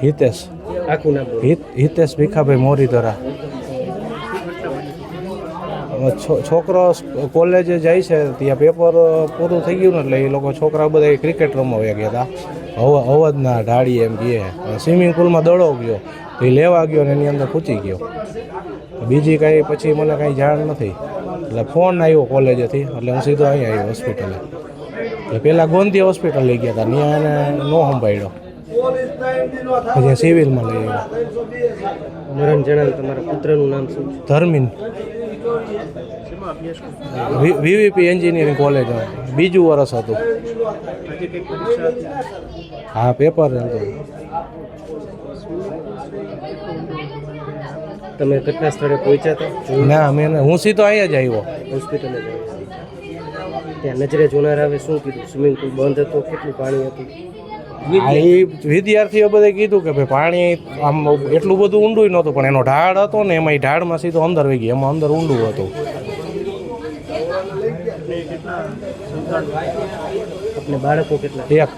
હિતેશ. આખું નામ બોલો. હિતેશ ભીખાભાઈ મોરીધરા. છોકરો કોલેજે જાય છે, ત્યાં પેપર પૂરું થઈ ગયું ને એટલે એ લોકો છોકરા બધા ક્રિકેટ રમવા ગયા હતા અવધના ઢાળી એમ કહે. સ્વિમિંગ પુલમાં દડો ગયો તો એ લેવા ગયો ને એની અંદર પૂછી ગયો. બીજી કાંઈ પછી મને કાંઈ જાણ નથી. એટલે ફોન આવ્યો કોલેજેથી એટલે હું સીધો અહીંયા આવ્યો હોસ્પિટલે. એટલે પહેલાં ગોંધી હોસ્પિટલ લઈ ગયા હતા, ત્યાં એને ન સંભાળ્યો, પછી સિવિલમાં લઈ આવ્યો. મરણ જણાવ તમારા પુત્રનું નામ શું છે? ધર્મીન. વીવીપી એન્જિનિયરિંગ કોલેજ બીજું વર્ષ હતું. હા, પેપર હતું. તમે ઘટના સ્થળે પહોંચ્યા હતા? ના, હું સીધો અહીંયા જ આવ્યો હોસ્પિટલે જ ત્યાં નજરે જોનાર આવે શું કીધું? સ્વિમિંગ પુલ બંધ હતો, કેટલું પાણી હતું? એ વિદ્યાર્થીઓ બધે કીધું કે ભાઈ પાણી આમ એટલું બધું ઊંડું નહોતું, પણ એનો ઢાળ હતો ને એમાં એ ઢાળમાં સીધો અંદર વહી ગયો, એમાં અંદર ઊંડું હતું. આપણે બાળકો કેટલા? એક.